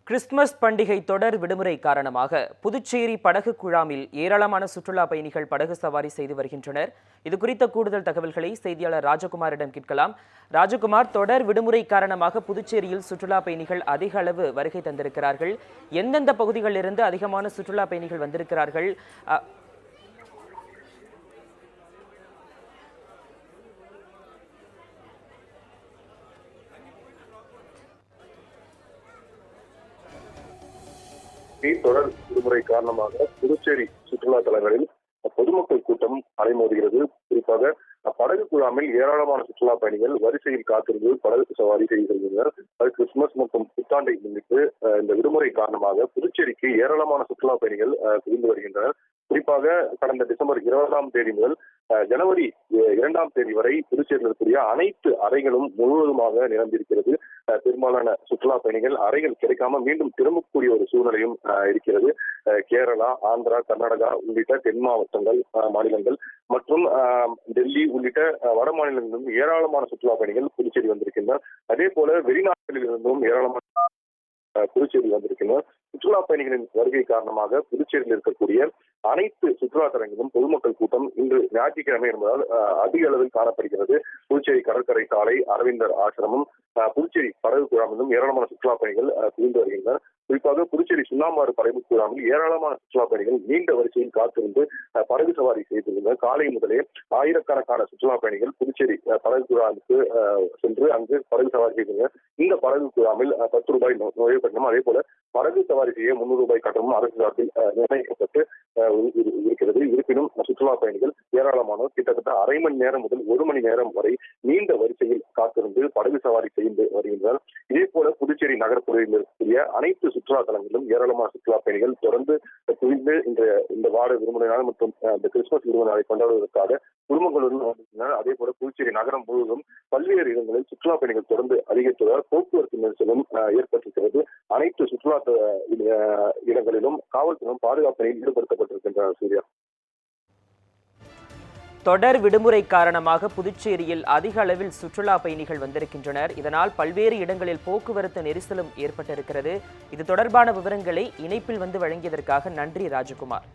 Christmas பண்டிகை தொடர் விடுமுறை காரணமாக புதுச்சேரி படகு குழாமில் ஏராளமான சுற்றுலா பயணிகள் படகு சவாரி செய்து வருகின்றனர். இது குறித்த கூடுதல் தகவல்களை செய்தியாளர் ராஜகுமாரிடம் கேட்கலாம். ராஜகுமார், தொடர் விடுமுறை காரணமாக புதுச்சேரியில் சுற்றுலா பயணிகள் அதிக அளவு வருகை தந்திருக்கிறார்கள். எந்தெந்த பகுதிகளிலிருந்து அதிகமான சுற்றுலா பயணிகள் வந்திருக்கிறார்கள்? தொடர் விடுமுறை காரணமாக புதுச்சேரி சுற்றுலா தலங்களில் பொதுமக்கள் கூட்டம் அலைமோதுகிறது. குறிப்பாக படகு குழாமில் ஏராளமான சுற்றுலா பயணிகள் வரிசையில் காத்திருந்து படகு சவாரி செய்து வருகின்றனர். அது கிறிஸ்துமஸ் மற்றும் புத்தாண்டை முன்னிட்டு இந்த விடுமுறை காரணமாக புதுச்சேரிக்கு ஏராளமான சுற்றுலா பயணிகள் குவிந்து வருகின்றனர். குறிப்பாக கடந்த டிசம்பர் 20ஆம் தேதி முதல் ஜனவரி 2ஆம் தேதி வரை புதுச்சேரியில் இருக்கக்கூடிய அனைத்து அறைகளும் முழுவதுமாக நிரம்பியிருக்கிறது. பெரும்பாலான சுற்றுலா பயணிகள் அறைகள் கிடைக்காம மீண்டும் திரும்பக்கூடிய ஒரு சூழ்நிலையும் இருக்கிறது. கேரளா, ஆந்திரா, கர்நாடகா உள்ளிட்ட தென் மாநிலங்கள் மற்றும் டெல்லி உள்ளிட்ட வட மாநிலங்களிலும் ஏராளமான சுற்றுலா பயணிகள் புதுச்சேரி வந்திருக்கின்றனர். அதே போல வெளிநாடுகளில் இருந்தும் ஏராளமான புதுச்சேரி வந்திருக்கின்றனர். சுற்றுலா பயணிகளின் வருகை காரணமாக புதுச்சேரியில் இருக்கக்கூடிய அனைத்து சுற்றுலா தலங்களிலும் பொதுமக்கள் கூட்டம் இன்று ஞாயிற்றுக்கிழமை என்பதால் அதிக அளவில் காணப்படுகிறது. புதுச்சேரி கடற்கரை சாலை, அரவிந்தர் ஆசிரமம், புதுச்சேரி படகு குழாமிலும் ஏராளமான சுற்றுலா பயணிகள் குவிந்து வருகின்றனர். குறிப்பாக புதுச்சேரி சுண்ணாம்பாறு படகு குழாமில் ஏராளமான சுற்றுலா பயணிகள் நீண்ட வரிசையில் காத்திருந்து படகு சவாரி செய்திருந்தனர். காலை முதலே ஆயிரக்கணக்கான சுற்றுலா பயணிகள் புதுச்சேரி படகு குழாமுக்கு சென்று அங்கு படகு சவாரி செய்தனர். இந்த படகு குழாமில் 10 ரூபாய் நுழைவு கட்டணம், அதே போல படகு சவாரி செய்ய 300 ரூபாய் கட்டணம் அரசு சார்பில் நிர்ணயிக்கப்பட்டு இருக்கிறது. இருப்பினும் சுற்றுலா பயணிகள் ஏராளமானோர் கிட்டத்தட்ட அரை மணி நேரம் முதல் 1 மணி நேரம் வரை நீண்ட வரிசையில் காத்திருந்து படகு சவாரி செய்து வருகின்றனர். இதே போல புதுச்சேரி நகர்ப்புறையில் இருக்கக்கூடிய அனைத்து சுற்றுலா தலங்களிலும் ஏராளமான சுற்றுலா பயணிகள் தொடர்ந்து குவிந்து இந்த வார விடுமுறை நாள் மற்றும் இந்த கிறிஸ்துமஸ் விடுமுறை நாளை கொண்டாடுவதற்காக குடும்பங்களுடன் வந்திருந்தனர். அதே போல புதுச்சேரி நகரம் முழுவதும் பல்வேறு இடங்களில் சுற்றுலா பயணிகள் தொடர்ந்து அதிகரித்ததால் போக்குவரத்து நெரிசலும் ஏற்பட்டிருக்கிறது. அனைத்து சுற்றுலா இடங்களிலும் காவல்துறையினரும் பாதுகாப்பு பணியில் ஈடுபடுத்தப்பட்டிருக்கின்றனர். சூர்யா, தொடர் விடுமுறை காரணமாக புதுச்சேரியில் அதிக அளவில் சுற்றுலா பயணிகள் வந்திருக்கின்றனர். இதனால் பல்வேறு இடங்களில் போக்குவரத்து நெரிசலும் ஏற்பட்டிருக்கிறது. இது தொடர்பான விவரங்களை இணைப்பில் வந்து வழங்கியதற்காக நன்றி ராஜகுமார்.